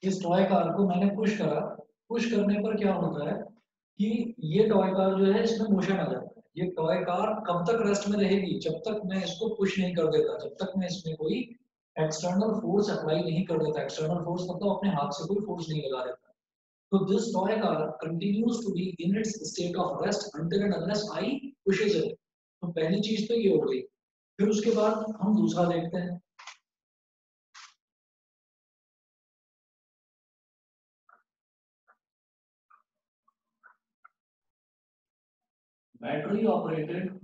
इस toy car को मैंने पुश करा, पुश करने पर क्या होता है कि ये टॉय कार जो है इसमें मोशन आ जाता है। ये टॉय कार कब तक रेस्ट में रहेगी, जब तक मैं इसको पुश नहीं कर देता, जब तक मैं इसमें कोई एक्सटर्नल फोर्स अप्लाई नहीं कर देता। एक्सटर्नल फोर्स मतलब अपने हाथ से कोई फोर्स नहीं लगा देता। तो this toy car continues to be in its state of rest until and unless I pushes it। तो पहली चीज तो ये हो गई। फिर उसके बाद हम दूसरा देखते हैं। Battery operated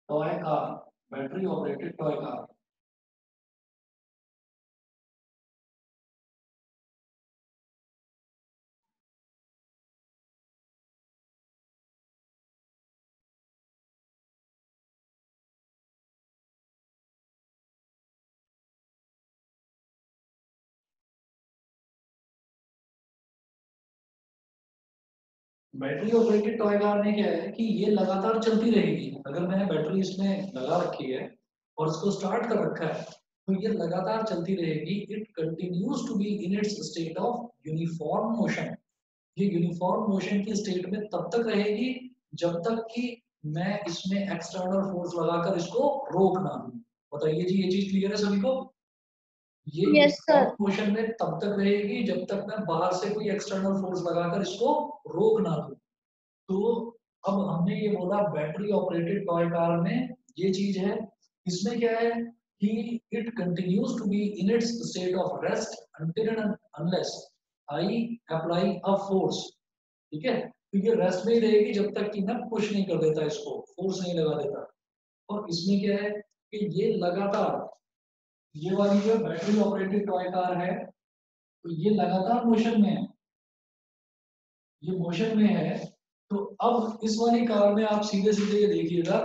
toy car, battery operated toy car. Battery operated toy car में क्या है कि ये लगातार चलती रहेगी। अगर मैंने बैटरी इसमें लगा रखी है और इसको स्टार्ट कर रखा है तो ये लगातार चलती रहेगी। It continues to be in its state of uniform motion. ये यूनिफॉर्म मोशन की स्टेट में तब तक रहेगी जब तक कि मैं इसमें एक्सटर्नल फोर्स लगाकर इसको रोक ना दूं। बताइए जी, ये चीज क्लियर है सभी को? ये यस यूनिफॉर्म सर। मोशन में तब तक रहेगी जब तक मैं बाहर से कोई एक्सटर्नल फोर्स लगाकर इसको रोक ना दूं। तो अब हमने ये बोला बैटरी ऑपरेटेड टॉय कार में ये चीज है। इसमें क्या है कि it continues to be in its state of rest until and unless I apply a force. ठीक है, तो ये रेस्ट में ही रहेगी जब तक कि मैं पुश नहीं कर देता, इसको फोर्स नहीं लगा देता। और इसमें क्या है कि ये लगातार, ये वाली जो बैटरी ऑपरेटेड टॉय कार है तो ये लगातार मोशन में है, ये मोशन में है। तो अब इस वाली कार में आप सीधे सीधे ये देखिएगा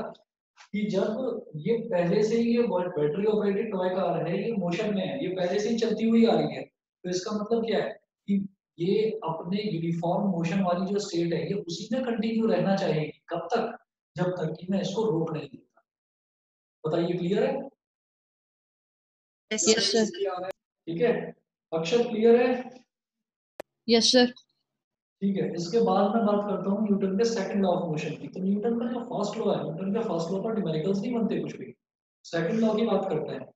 कि जब ये पहले से ही, ये बैटरी ऑपरेटेड टॉय कार है, ये मोशन में है, ये पहले से ही चलती हुई आ रही है। तो इसका मतलब क्या है कि ये अपने यूनिफॉर्म मोशन वाली जो स्टेट है ये उसी में कंटिन्यू रहना चाहिए। कब तक? जब तक कि मैं इसको रोक नहीं देता। बताइए, क्लियर है? Yes sir. ठीक है, अक्षर क्लियर है? Yes sir. ठीक है, इसके बाद मैं बात करता हूँ न्यूटन के सेकंड लॉ ऑफ मोशन की। तो न्यूटन का जो फर्स्ट लॉ है, न्यूटन के फर्स्ट लॉ पर न्यूमेरिकल्स नहीं बनते कुछ भी। सेकंड लॉ की बात करते हैं।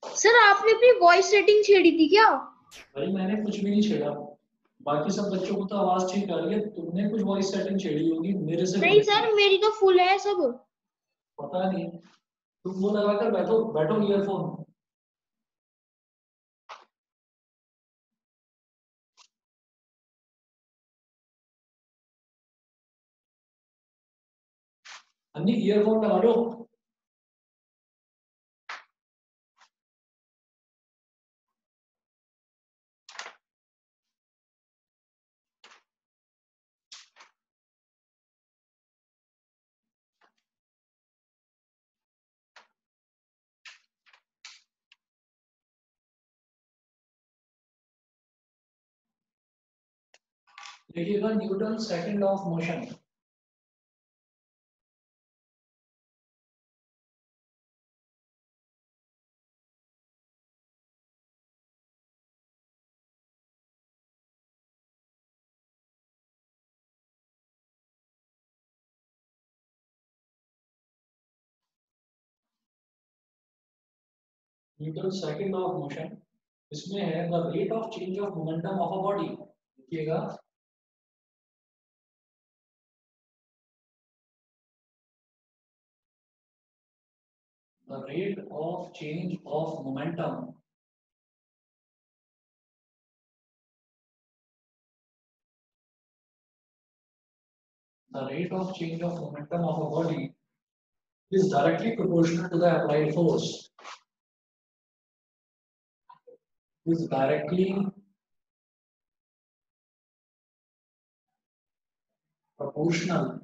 सर आपने अपनी वॉइस सेटिंग छेड़ी थी क्या? भाई मैंने कुछ भी नहीं छेड़ा, बाकी सब बच्चों को तो आवाज ठीक आ रही है, तुमने कुछ वॉइस सेटिंग छेड़ी होगी, मेरे से नहीं कनेक्टेड। सर, मेरी तो फुल है सब। पता नहीं, तुम वो लगाकर बैठो, बैठो ईयरफोन। अन्नी ईयरफोन लगा लो। देखिएगा Newton second law of motion. Newton second law of motion, इसमें है the rate of change of momentum of a body. देखिएगा, the rate of change of momentum, the rate of change of momentum of a body is directly proportional to the applied force, is directly proportional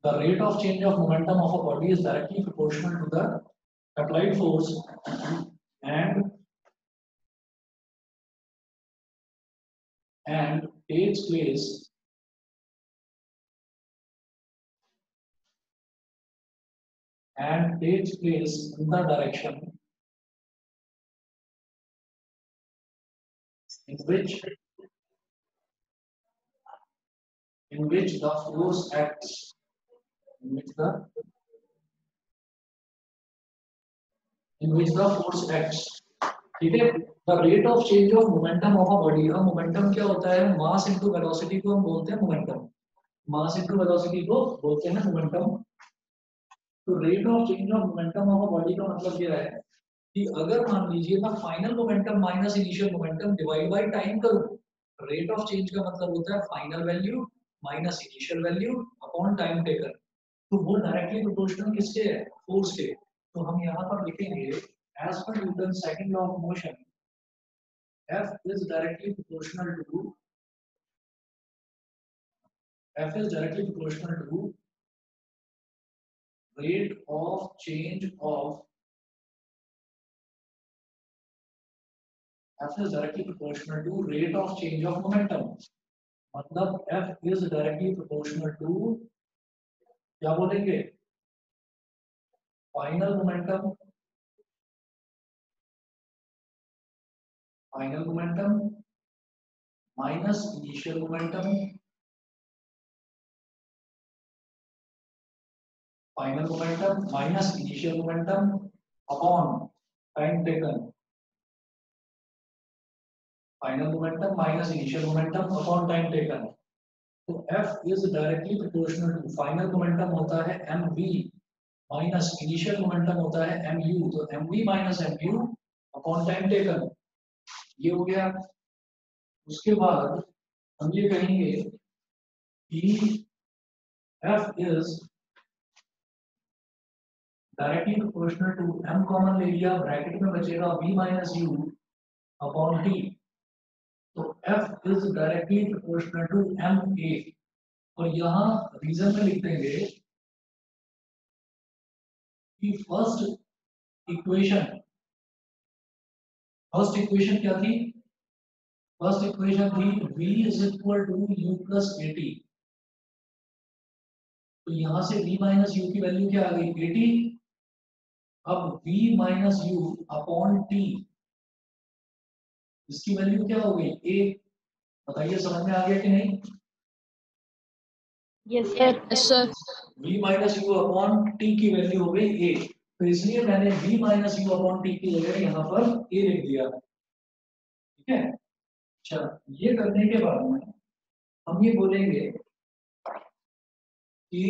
the rate of change of momentum of a body is directly proportional to the applied force and takes place in the direction in which the force acts, ठीक है। The rate of change of momentum of a body, अब momentum क्या होता है, mass into velocity को हम बोलते हैं मोमेंटम, मास इनटू वेलोसिटी को बोलते हैं मोमेंटम। तो rate of change of momentum of a body का मतलब क्या है कि अगर मान लीजिए मैं final momentum minus initial momentum divide by time करूं, रेट ऑफ चेंज का मतलब होता है final value minus initial value upon time taken. तो वो डायरेक्टली प्रोपोर्शनल किसके है, फोर्स के। तो हम यहाँ पर लिखेंगे as per Newton second law of motion F is directly proportional to rate of change of momentum। मतलब F is directly proportional to क्या बोलेंगे, final momentum minus initial momentum, upon time taken, तो F is directly proportional to final momentum होता है mv minus initial momentum होता है mu, तो mv minus mu upon time taken, ये हो गया। उसके बाद हम ये कहेंगे कि F is directly proportional to m common ले लिया, ब्रैकेट में बचेगा v minus u upon t, तो F is directly proportional to ma। और यहाँ रीजन में लिख देंगे कि फर्स्ट इक्वेशन क्या थी, फर्स्ट इक्वेशन थी v is equal to u plus 80। तो यहां से v माइनस u की वैल्यू क्या आ गई 80, अब v minus u upon t इसकी वैल्यू क्या हो गई a। बताइए समझ में आ गया कि नहीं। Yes sir. v minus u upon t की वैल्यू हो गई a, तो इसलिए मैंने v minus u upon t की जगह यहाँ पर a लिख दिया, ठीक है। अच्छा, ये करने के बाद में हम ये बोलेंगे कि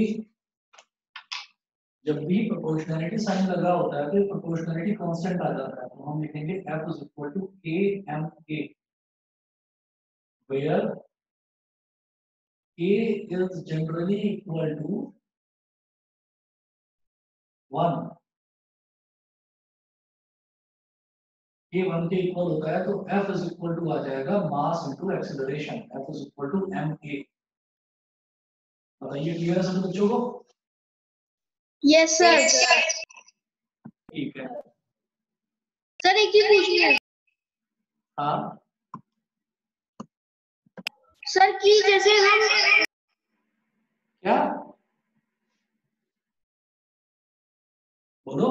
जब भी प्रोपोर्शनैलिटी साइन लगा होता है तो प्रोपोर्शनैलिटी कांस्टेंट आ जाता है, तो हम लिखेंगे F is equal to AMA, where A is generally equal to 1, A 1 के इक्वल होता है, तो F is equal to आ जाएगा मास into acceleration, F is equal to MA। बताइए क्लियर है सब बच्चों को। Yes sir. ठीक है सर एक चीज पूछनी है। हाँ सर कि जैसे हम क्या बोलो,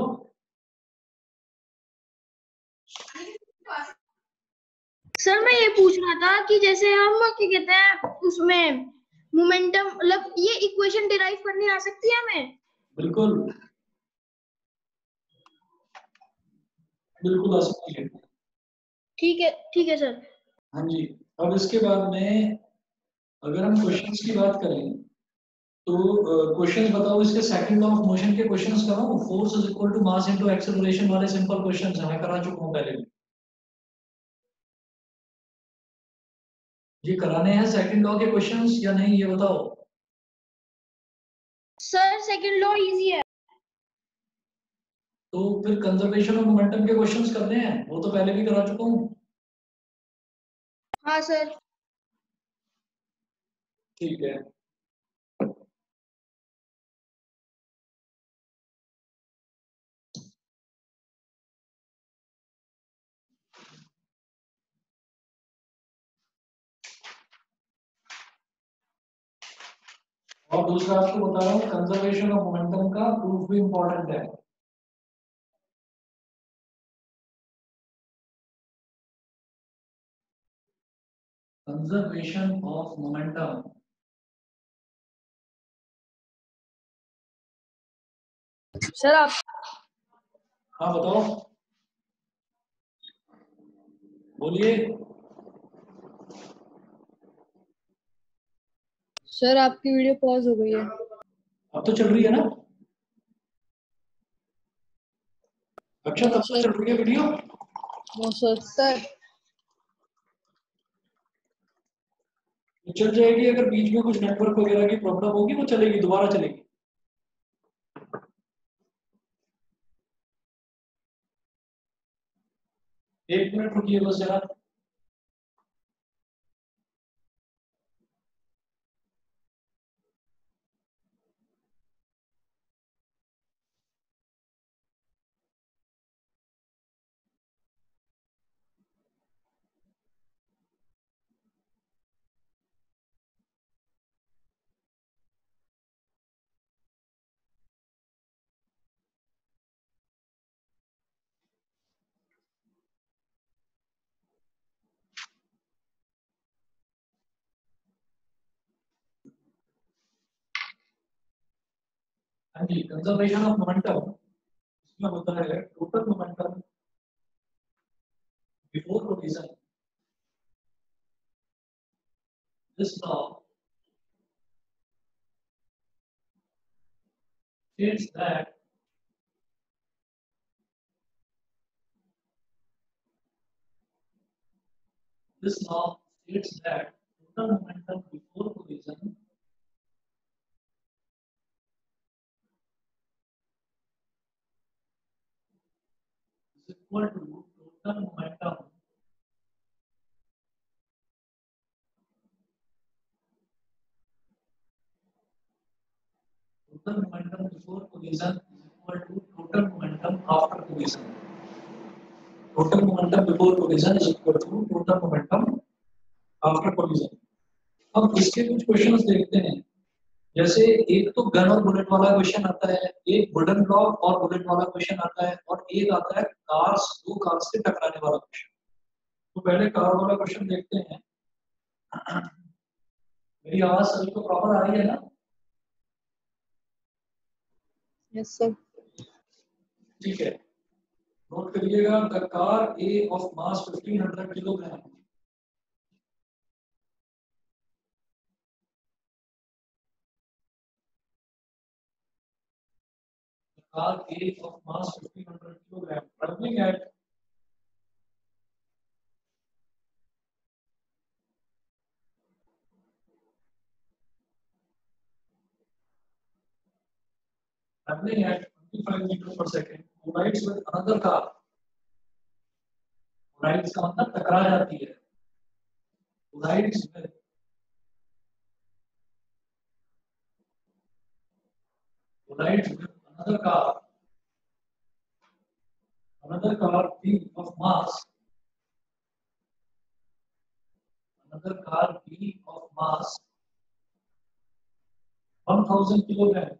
सर मैं ये पूछना था कि जैसे हम क्या कहते हैं उसमें मोमेंटम मतलब ये इक्वेशन डिराइव करनी आ सकती है हमें। बिल्कुल बिल्कुल आ सकती है। ठीक है सर। हाँ जी, अब इसके बाद में अगर हम क्वेश्चंस की बात करें तो क्वेश्चंस बताओ, इसके सेकंड लॉ ऑफ मोशन के क्वेश्चंस कराओ, force is equal to mass into acceleration वाले सिंपल क्वेश्चंस मैं करा चुका हूं पहले भी। ये कराने हैं सेकंड लॉ के क्वेश्चंस या नहीं, ये बताओ। सर सेकंड लॉ इजी है। तो फिर कंजर्वेशन ऑफ मोमेंटम के क्वेश्चंस करने हैं, वो तो पहले भी करा चुका हूं। हाँ सर। ठीक है। और दूसरा आपको बता रहा हूँ कंजर्वेशन ऑफ मोमेंटम का प्रूफ भी इंपॉर्टेंट है। कंजर्वेशन ऑफ मोमेंटम, सर आप हाँ बताओ, बोलिए। सर आपकी वीडियो पॉज हो गई है। अब तो चल रही है ना? अच्छा नो तब तो सर, चल रही है वीडियो। No sir. सर तो चल जाएगी, अगर बीच में कुछ नेटवर्क वगैरह की प्रॉब्लम होगी वो चलेगी, दोबारा चलेगी। एक मिनट रुकिए बस जरा। हाँ जी, कंजर्वेशन ऑफ मोमेंटम इसमें होता है total momentum before collision. This law states that this law states that total momentum before collision is equal to total momentum before collision is equal to total momentum after collision. Total momentum before collision is equal to total momentum after collision. अब इसके कुछ questions देखते हैं। जैसे एक तो gun और bullet वाला क्वेश्चन आता है, एक वुडन ब्लॉक और बुलेट वाला क्वेश्चन आता है, और एक आता है कार्स, दो कार्स से टकराने वाला क्वेश्चन। तो पहले कार वाला क्वेश्चन देखते हैं। मेरी आवाज सभी को प्रॉपर आ रही है ना? Yes sir. ठीक है, नोट करिएगा। The car A of mass 1500 kilogram car A of mass 1500 kilogram traveling at traveling at 25 meters per second collides with another car। collides का मतलब टकरा जाती है। collides with another car B of mass 1000 kilogram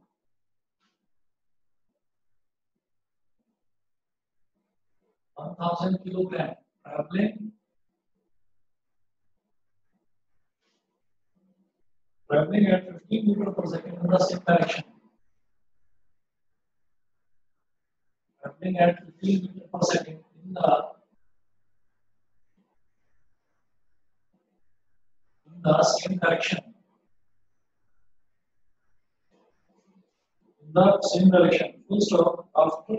1000 kilogram traveling at 15 meters per second in the same direction। traveling at 15 meters per second in the same direction full stop। after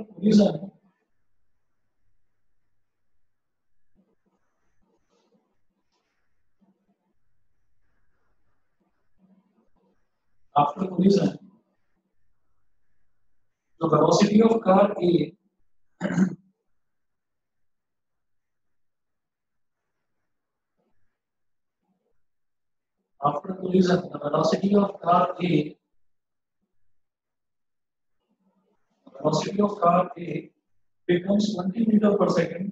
collision the velocity of car A after collision the velocity of car A becomes 20 meters per second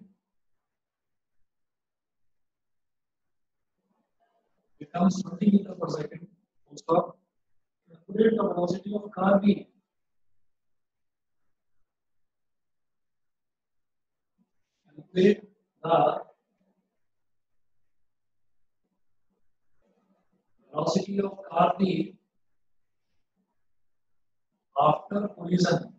full stop। calculate the velocity of car B. Calculate the velocity of car B after collision.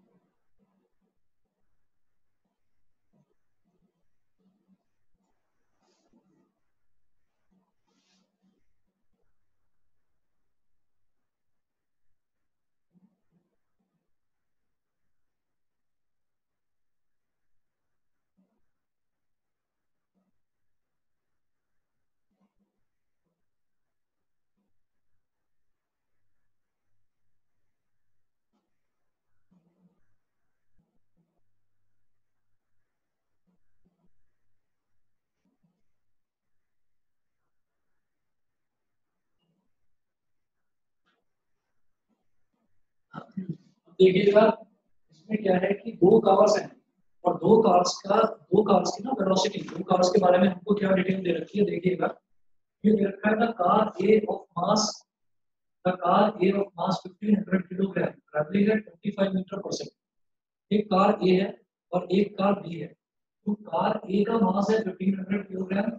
देखिएगा इसमें क्या है कि दो cars हैं और दो cars की ना वेलोसिटी, दो कार्स के बारे में हमको क्या डिटेल दे रखी है देखिएगा। ये दे रखा है the car A of mass 1500 kilogram travelling at 25 metre per second. एक कार ए है और एक कार बी है। तो कार ए का मास है 1500 किलोग्राम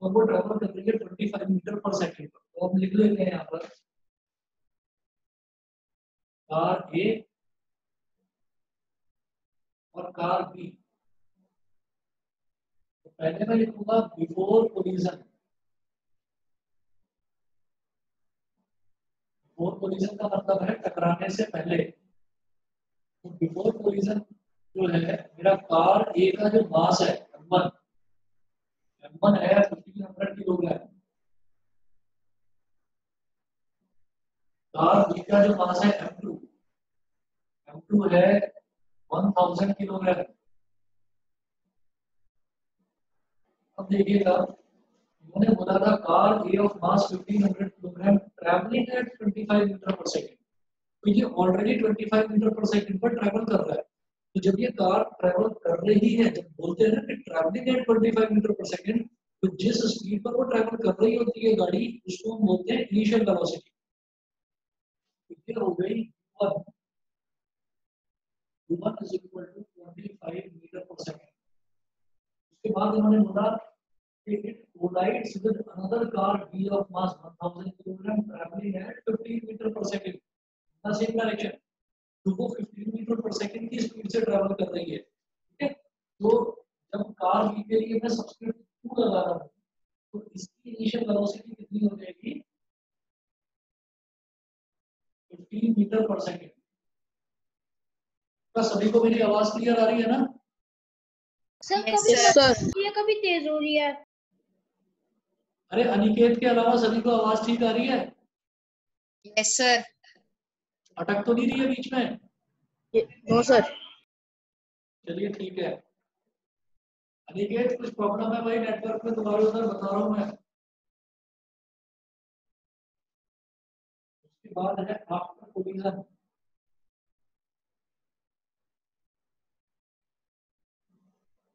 और वो ट्रैवल कर रही है 25 मीटर पर सेकंड पर। तो हम लिख लेते हैं यहाँ पर कार ए और कार बी। तो पहले मैं लिखूंगा बिफोर कोलिजन। बिफोर कोलिजन का मतलब है टकराने से पहले। तो बिफोर कोलिजन जो है मेरा कार ए का जो मास है m1 है 1500 किलोग्राम। कार बी का जो मास है m2 है 1000 किलोग्राम। अब देखिएगा उन्होंने बोला था car A of mass 1500 kilogram travelling at 25 metre per second. तो ये ऑलरेडी 25 मीटर पर सेकंड पर ट्रैवल कर रहा है। तो जब ये कार ट्रैवल कर रही है, जब बोलते हैं ना कि travelling at 25 metre per second, तो जिस स्पीड पर वो ट्रैवल कर रही होती है गाड़ी, उसको हम बोलते हैं इनिशियल वेलोसिटी। ये हो गई v1 is equal to 25 metre per second. उसके बाद उन्होंने बोला कि it collides with another car B of mass 1000 kg traveling at 15 metre per second in the same direction. तो वो 15 मीटर पर सेकंड की स्पीड से ट्रैवल कर रही है। ठीक है, तो जब कार बी के लिए मैं सब्स्टिट्यूट 2 लगा रहा हूँ तो इसकी इनिशियल वेलोसिटी कितनी हो जाएगी 15 मीटर पर सेकंड। क्या सभी को मेरी आवाज क्लियर आ रही है ना? सर कभी कभी तेज हो रही है। अरे अनिकेत के अलावा सभी को आवाज ठीक आ रही है? Yes sir. अटक तो नहीं रही है बीच में? No sir. चलिए ठीक है। अनिकेत कुछ प्रॉब्लम है भाई नेटवर्क में तुम्हारे उधर, बता रहा हूँ मैं। उसके बाद है आफ्टर कोलिजन।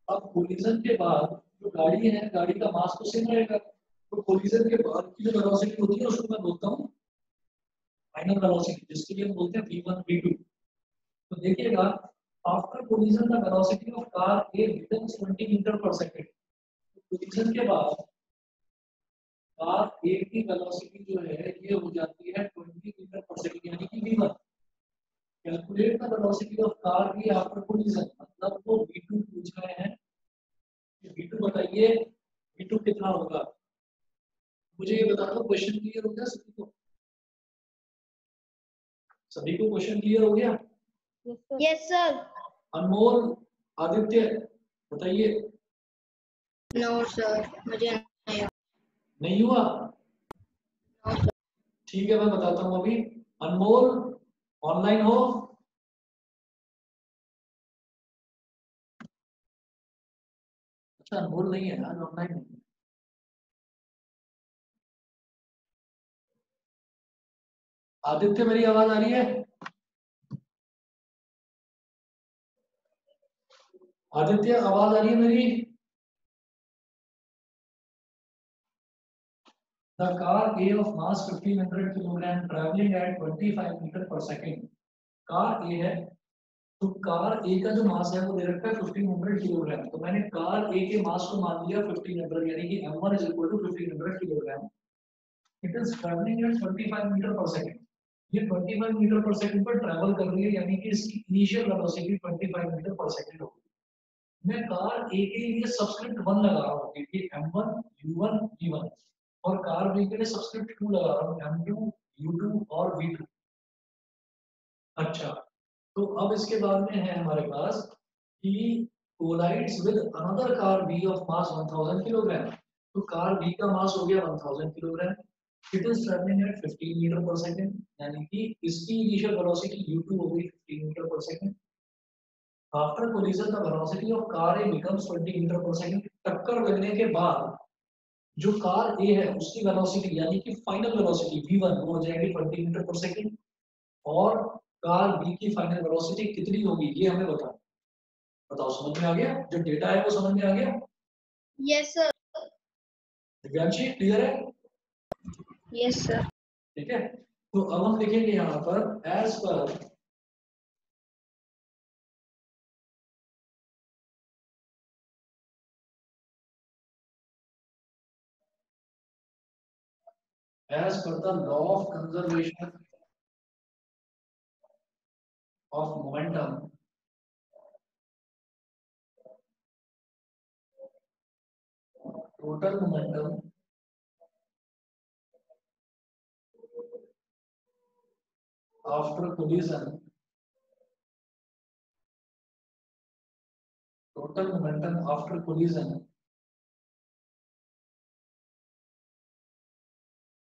अब कोलिजन के बाद जो गाड़ी है, गाड़ी का मास तो सेम रहेगा। तो कोलिजन के बाद की जो वेलोसिटी होती है उसको मैं बोलता हूँ फाइनल वेलोसिटी, जिसके लिए हम बोलते हैं v1 v2। तो देखिएगा after collision the velocity of car A becomes 20 metre per second. Collision के बाद कार ए की वेलोसिटी जो है ये हो जाती है 20 मीटर पर सेकंड, यानी कि v1। Calculate the velocity of car B after collision, मतलब वो v2 पूछ रहे हैं। v2 बताइए v2 कितना होगा। मुझे ये बता दो क्वेश्चन क्लियर हो गया सभी को? सभी को क्वेश्चन क्लियर हो गया? Yes sir. अनमोल, आदित्य बताइए। नो सर, मुझे नहीं हुआ? ठीक है मैं बताता हूँ अभी। अनमोल ऑनलाइन हो? अच्छा अनमोल नहीं है, आज ऑनलाइन नहीं है। आदित्य मेरी आवाज आ रही है? आदित्य आवाज आ रही है मेरी? The car A of mass 1500 kg traveling at 25 meter per second. Car A है, तो कार A का जो मास है वो दे रखा है 1500 किलोग्राम। तो मैंने कार A के मास को मान लिया 1500, यानी कि m1 is equal to 1500 kilogram. It is traveling at 25 metre per second. ये 25 मीटर पर सेकंड पर ट्रैवल कर रही है, यानी कि इसकी initial velocity 25 metre per second होगी। मैं कार A के लिए सबस्क्रिप्ट 1 लगा रहा हूँ, क्योंकि m1 u1 v1, और कार B के लिए सबस्क्रिप्ट 2 लगा रहा हूँ, m2 u2 और v2। अच्छा, तो अब इसके बाद में है हमारे पास कि collides with another car B of mass 1000 kilogram. तो कार B का मास हो गया 1000 kilogram. It is traveling at 15 metre per second, यानी कि इसकी इनिशियल वेलोसिटी u2 हो गई 15 metre per second. After collision, the velocity of car A becomes 20 metre per second. टक्कर लगने के बाद जो कार A है उसकी वेलोसिटी, यानी कि फाइनल वेलोसिटी v1 वो हो जाएगी 20 मीटर पर सेकंड, और कार B की फाइनल वेलोसिटी कितनी होगी ये हमें बताओ। बताओ, समझ में आ गया? जो डेटा है वो समझ में आ गया? Yes sir. दिव्यांशी क्लियर है? Yes sir. ठीक है, तो अब हम लिखेंगे यहाँ पर as per the law of conservation of momentum, total momentum after collision, total momentum after collision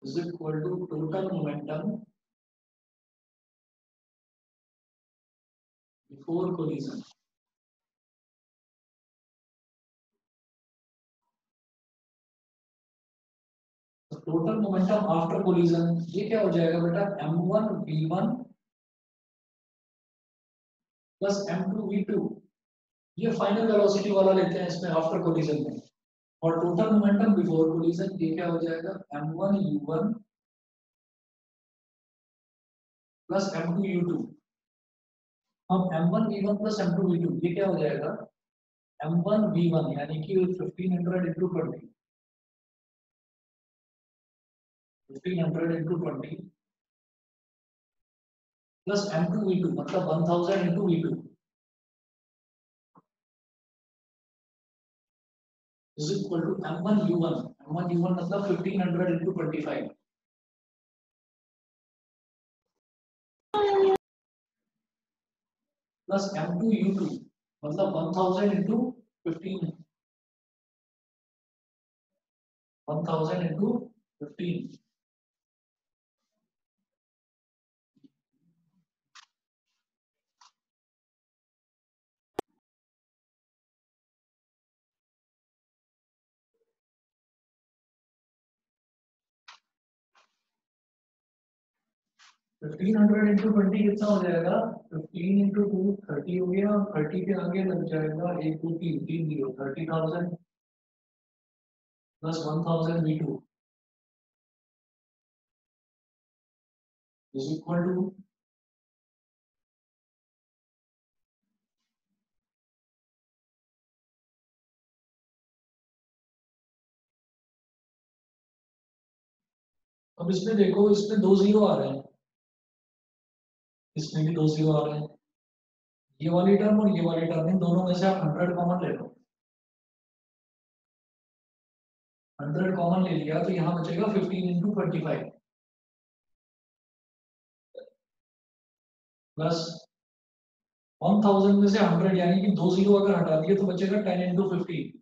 is equal to total momentum before collision. तो टोटल मोमेंटम आफ्टर कोलिजन ये क्या हो जाएगा बेटा, m1 v1 plus m2 v2। ये final velocity वाला लेते हैं इसमें आफ्टर कोलिजन में, और टोटल मोमेंटम बिफोर कोलिजन ये क्या हो जाएगा, m1 u1 plus m2 u2। अब m1 v1 plus m2 v2 ये क्या हो जाएगा, m1 v1 यानी कि 1500 into 20, 1500 into 20 plus m2 v2 मतलब 1000 into v2 is equal to m1 u1। m1 u1 मतलब 1500 into 25 प्लस m2 u2 मतलब 1000 into 15, 1000 into 15। Fifteen hundred into 20 कितना हो जाएगा, 15 इंटू 2 30 हो गया, 30 के आगे लग जाएगा 1 2 3 3 0 30,000 plus 1000 v2 is equal to अब इसमें देखो, इसमें 2 जीरो आ रहे हैं, इसमें भी 2 जीरो आ रहे हैं। ये वाली टर्म और ये वाली टर्म, इन दोनों में से आप 100 कॉमन ले लो। 100 कॉमन ले लिया तो यहाँ बचेगा 15 इंटू 25 प्लस 1000 में से 100 यानी कि 2 जीरो अगर हटा दिए तो बचेगा 10 इंटू 15।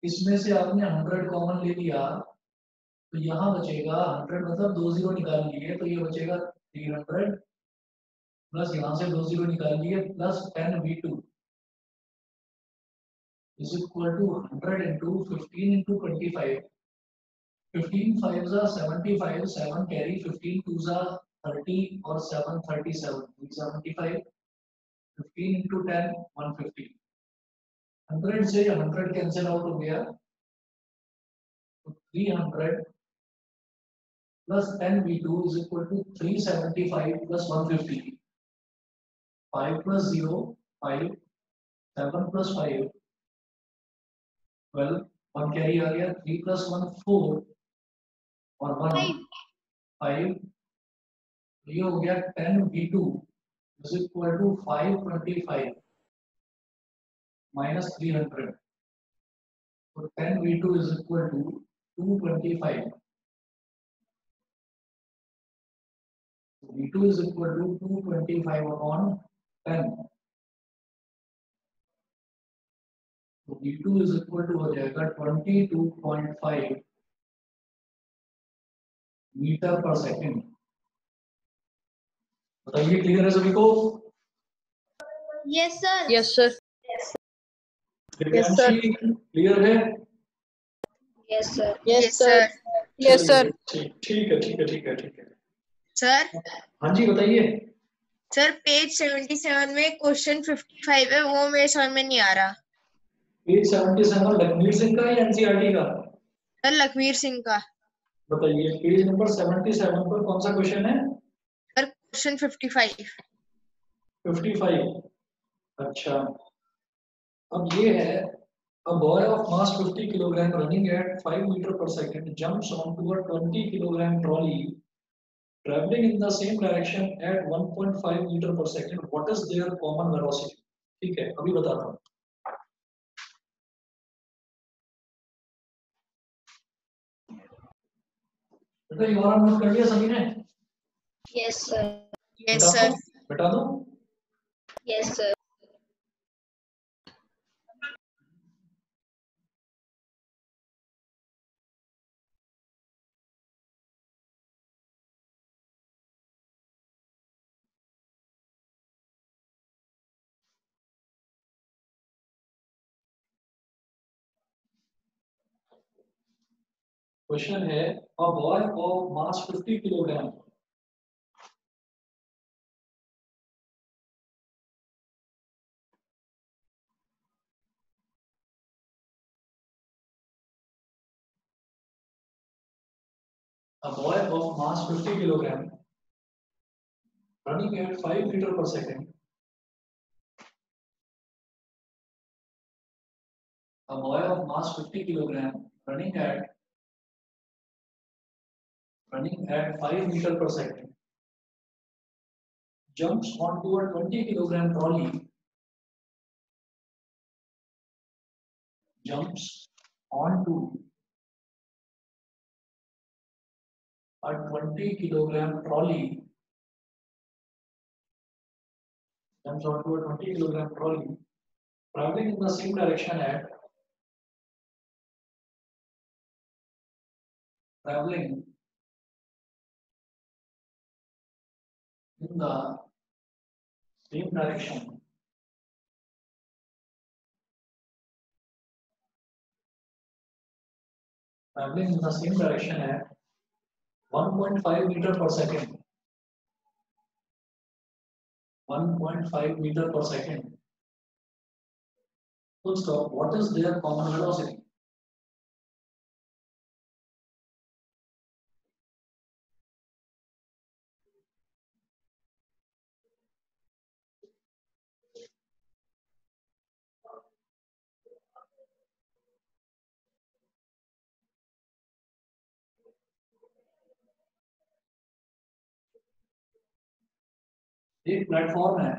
इसमें से आपने 100 कॉमन ले लिया तो यहाँ बचेगा 100 मतलब 2 जीरो निकाल लिए तो ये बचेगा 300 प्लस यहाँ से 2 जीरो निकाल लिए plus 10 v2 is equal to 100 into 15 into 25। 15 5s are 75, 7 carry, 15 2s are 30 और 7 37, 75, 15 into 10 150। 100 से 100 कैंसिल आउट हो गया, तो 300 plus 10v2 is equal to 375 plus 150, 5 plus 0 5, 7 plus 5 12, 1 carry आ गया, 3 प्लस 1 4 और 1 5, ये हो गया 10v2 is equal to 525 minus 300, तो 10v2 is equal to 225, v2 is equal to 225 upon 10, तो v2 is equal to हो जाएगा 22.5 मीटर पर सेकंड। बताइए क्लियर है सभी को? Yes sir. Yes sir. Divyanshi clear है? Yes sir. Yes sir. Yes sir. ठीक है ठीक है ठीक है ठीक है सर। हाँ जी बताइए। सर पेज 77 में क्वेश्चन 55 है, वो मेरे समझ में नहीं आ रहा। पेज 77 लखमीर सिंह का या एनसीईआरटी का? सर लखमीर सिंह का। बताइए पेज नंबर 77 पर कौन सा क्वेश्चन है? Sir question 55। 55, अच्छा। अब ये है, a boy of mass 50 kilogram running at 5 meter per second jumps onto a 20 kilogram trolley traveling in the same direction at 1.5 meter per second. What is their common velocity? ठीक है, अभी बताता हूँ। बेटा ये वाला नोट कर लिया सभी ने? Yes sir. Yes sir. बता दो। Yes sir. क्वेश्चन है, a boy of mass 50 kilogram a boy of mass 50 kilogram running at 5 meter per second, a boy of mass 50 kilogram running at 5 meter per second jumps onto a 20 kilogram trolley, jumps onto a 20 kilogram trolley, jumps onto a 20 kilogram trolley traveling in the same direction at traveling in the same direction traveling in the same direction at 1.5 meter per second, 1.5 meter per second. Full stop. What is their common velocity? एक platform है,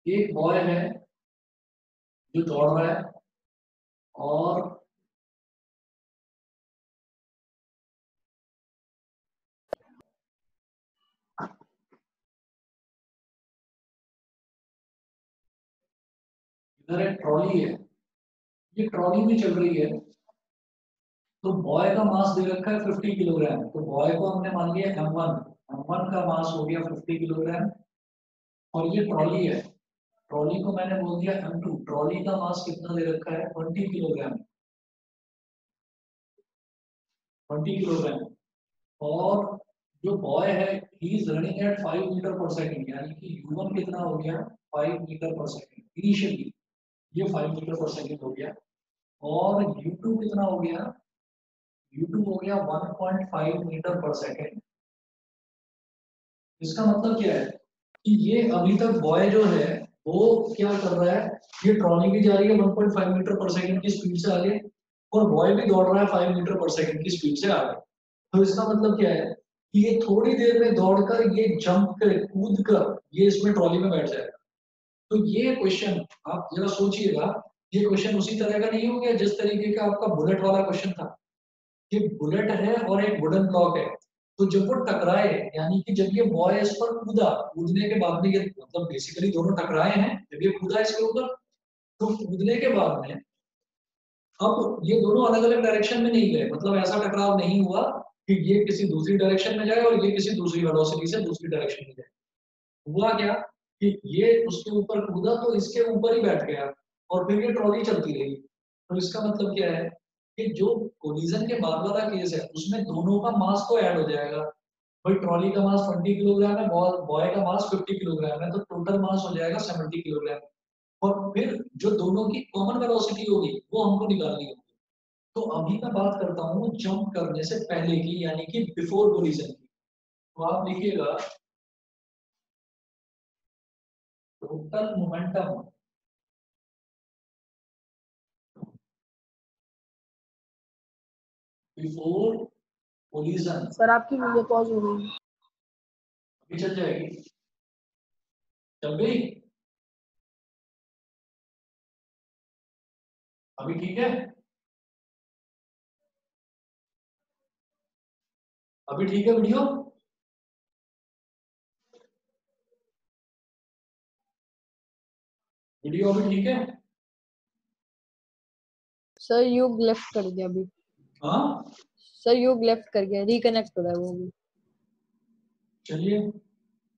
एक boy है जो दौड़ रहा है और इधर एक ट्रॉली है, ये ट्रॉली में चल रही है, तो बॉय का मास दे रखा है 50 किलोग्राम, तो बॉय को हमने मान लिया m1 का मास हो गया 50 किलोग्राम और ये ट्रॉली है, ट्रॉली को मैंने बोल दिया m2, ट्रॉली का मास कितना दे रखा है 20 किलोग्राम, 20 किलोग्राम। और जो बॉय है he is running at 5 metre per second, यानी कि u1 कितना हो गया 5 मीटर पर सेकेंड इनिशियली, ये 5 मीटर पर सेकेंड हो गया। और u2 कितना हो गया, u2 हो गया 1.5 मीटर पर सेकेंड। इसका मतलब क्या है कि ये अभी तक बॉय जो है वो क्या कर रहा है, ये ट्रॉली भी जा रही है 1.5 मीटर पर सेकेंड की स्पीड से आगे, और बॉय भी दौड़ रहा है 5 मीटर पर सेकेंड की स्पीड से आगे। तो इसका मतलब क्या है कि ये थोड़ी देर में दौड़कर, ये जंप कर, कूद कर ये इसमें ट्रॉली में बैठ जाएगा। तो ये क्वेश्चन आप जरा सोचिएगा, ये क्वेश्चन उसी तरह का नहीं हो गया जिस तरीके का आपका बुलेट वाला क्वेश्चन था। ये बुलेट है और एक वुडन ब्लॉक है, तो जब वो टकराए, यानी कि जब ये बॉय इस पर कूदा, कूदने के बाद में ये मतलब बेसिकली दोनों टकराए हैं, जब ये कूदा इसके ऊपर, तो कूदने के बाद में अब ये दोनों अलग अलग डायरेक्शन में नहीं गए, मतलब ऐसा टकराव नहीं हुआ कि ये किसी दूसरी डायरेक्शन में जाए और ये किसी दूसरी वेलोसिटी से दूसरी डायरेक्शन में जाए। हुआ क्या कि ये उसके ऊपर कूदा तो इसके ऊपर ही बैठ गया, और फिर ये ट्रॉली चलती रही। तो इसका मतलब क्या है कि जो कोलिजन के बाद वाला केस है उसमें दोनों का मास तो ऐड हो जाएगा। भाई ट्रॉली का मास 20 किलोग्राम है, बॉय का मास 50 किलोग्राम है, तो टोटल मास हो जाएगा 70 किलोग्राम। और फिर जो दोनों की कॉमन वेलोसिटी होगी वो हमको निकालनी होगी। तो अभी मैं बात करता हूँ जंप करने से पहले की, यानी कि बिफोर कोलिजन की। तो आप लिखिएगा total momentum before collision. Sir आपकी वीडियो पॉज हो गई। अभी चल जाएगी, चल गई, अभी ठीक है, अभी ठीक है वीडियो, वीडियो अभी ठीक है। सर युग लेफ्ट कर गया अभी। हाँ सर युग लेफ्ट कर गया, रिकनेक्ट हो रहा है वो भी। चलिए,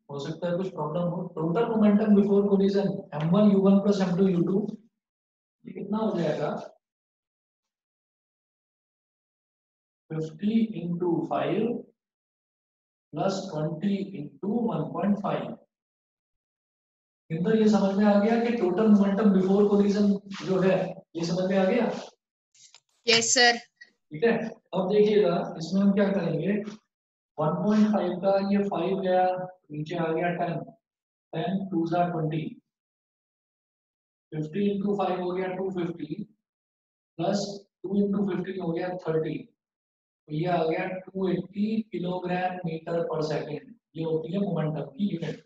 हो सकता है कुछ प्रॉब्लम हो। Total momentum before collision m1 u1 plus m2 u2, ये कितना हो जाएगा 50 इंटू 5 प्लस 20 इंटू 1.5। इंदर ये समझ में आ गया कि टोटल मोमेंटम बिफोर कोलिजन जो है ये समझ में आ गया। Yes sir. ठीक है, अब देखिएगा इसमें हम क्या करेंगे, 1.5 का ये 5 गया, नीचे आ गया 10, 10 2 सा 20, 50 इंटू 5 हो गया 250, प्लस 2 इंटू 15 हो गया 30, तो ये आ गया 280 किलोग्राम मीटर पर सेकेंड। ये होती है मोमेंटम की unit,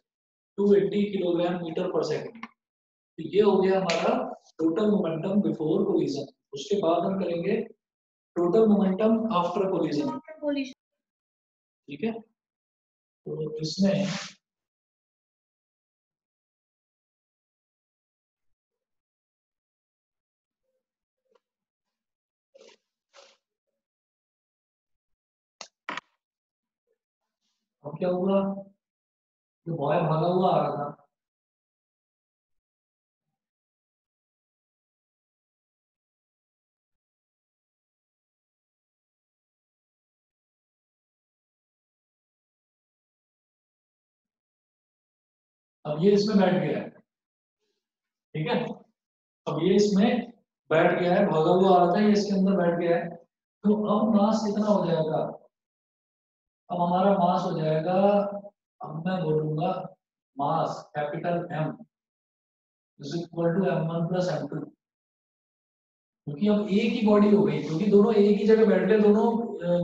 280 kilogram metre per second. तो ये हो गया हमारा टोटल मोमेंटम बिफोर कोलिजन। उसके बाद हम करेंगे टोटल मोमेंटम आफ्टर कोलिजन। ठीक है, तो इसमें अब क्या हुआ, जो बॉय भागा हुआ आ रहा था, अब ये इसमें बैठ गया है। ठीक है, अब ये इसमें बैठ गया है, भागा हुआ आ रहा था, ये इसके अंदर बैठ गया है। तो अब मास कितना हो जाएगा, अब हमारा मास हो जाएगा, अब मैं बोलूंगा mass capital M is equal to m1 plus m2, क्योंकि अब एक ही बॉडी हो गई, क्योंकि दोनों एक ही जगह बैठ गए, दोनों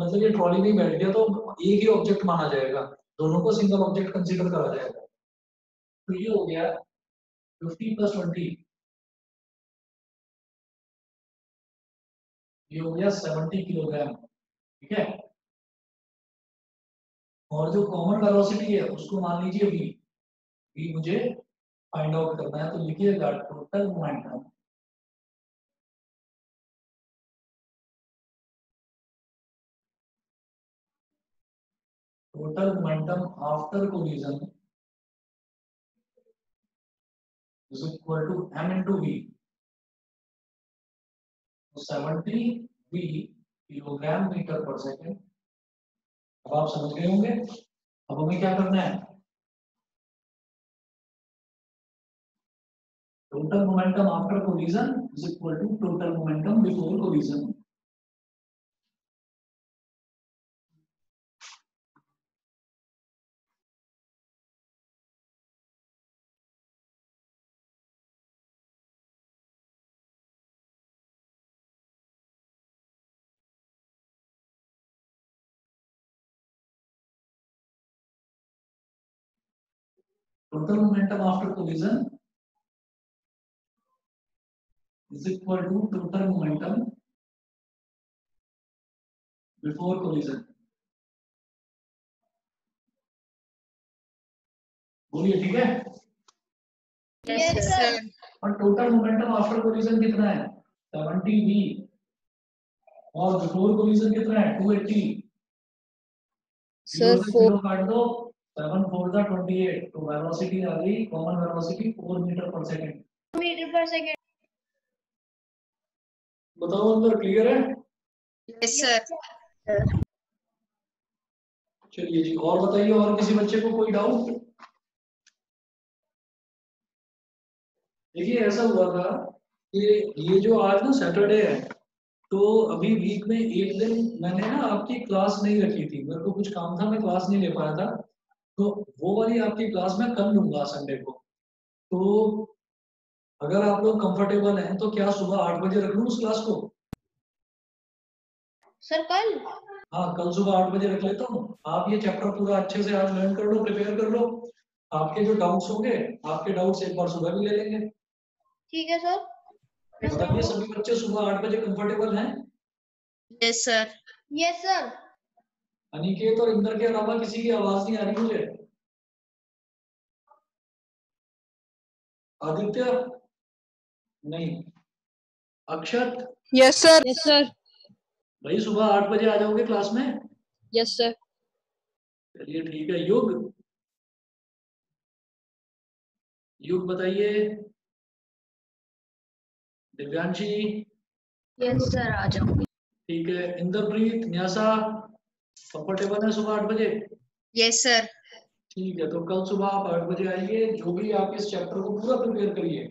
मतलब ये ट्रॉली में ही बैठ गया, तो एक ही ऑब्जेक्ट माना जाएगा, दोनों को सिंगल ऑब्जेक्ट कंसीडर करा जाएगा। तो ये हो गया 50 प्लस 20, ये हो गया 70 किलोग्राम। ठीक है, और जो कॉमन वेलोसिटी है उसको मान लीजिए v, v मुझे फाइंड आउट करना है, तो लिखिएगा total momentum after collision is equal to m into v। 70 v kilogram metre per second अब आप समझ गए होंगे। अब हमें क्या करना है, total momentum after collision is equal to total momentum before collision. Total momentum after collision is equal to total momentum before collision। बोलिए ठीक है। Yes sir. और टोटल मोमेंटम आफ्टर कोलिजन कितना है 70 v और बिफोर कोलिजन कितना है 280। Sir 0 काट दो 7 4 दा 28 तो वेलोसिटी आ गई common velocity 4 metre per second. Metre per second. बताओ अंदर क्लियर है। Yes sir. चलिए जी और बताइए, और किसी बच्चे को कोई डाउट। देखिए ऐसा हुआ था कि ये जो आज ना सैटरडे है, तो अभी वीक में एक दिन मैंने ना आपकी क्लास नहीं रखी थी, मेरे को कुछ काम था, मैं क्लास नहीं ले पाया था। तो वो वाली आपकी क्लास मैं कर लूंगा संडे को। तो अगर आप लोग कंफर्टेबल हैं तो क्या सुबह 8 बजे रख लूं उस क्लास को। सर कल। हाँ कल सुबह 8 बजे रख लेता हूँ। आप ये चैप्टर पूरा अच्छे से आज लर्न कर लो, प्रिपेयर कर लो। आपके जो डाउट्स होंगे, आपके डाउट्स एक बार सुबह भी ले लेंगे। ठीक है सर। बताइए सभी बच्चे सुबह 8 बजे कंफर्टेबल हैं। Yes sir. Yes sir. Aniket और इंदर के अलावा किसी की आवाज नहीं आ रही मुझे। आदित्य नहीं, अक्षत यस सर। Yes sir. भाई सुबह 8 बजे आ जाओगे क्लास में। Yes sir. चलिए ठीक है। युग, युग बताइए। दिव्यांशी यस सर आ जाऊंगी। ठीक है। इंद्रप्रीत न्यासा कंफर्टेबल है सुबह 8 बजे। Yes sir. ठीक है, तो कल सुबह आप 8 बजे आइए। जो भी आप इस चैप्टर को पूरा प्रिपेयर करिए,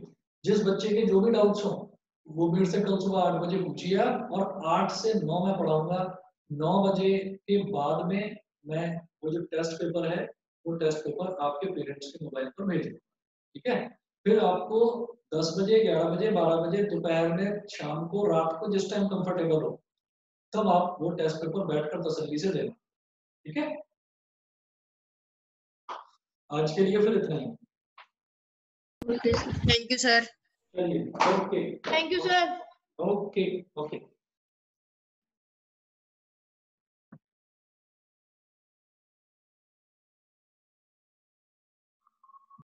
जिस बच्चे के जो भी डाउट्स हो वो मेरे से कल सुबह 8 बजे पूछिए आप। और 8 से 9 मैं पढ़ाऊंगा। 9 बजे के बाद में मैं वो जो टेस्ट पेपर है वो टेस्ट पेपर आपके पेरेंट्स के मोबाइल पर भेज दूंगा। ठीक है। फिर आपको 10 बजे 11 बजे 12 बजे दोपहर में शाम को रात को जिस टाइम कंफर्टेबल हो तब आप वो टेस्ट पेपर बैठकर तसल्ली से देना। ठीक है। आज के लिए फिर इतना ही। Thank you sir. चलिए okay. Thank you sir. Okay okay.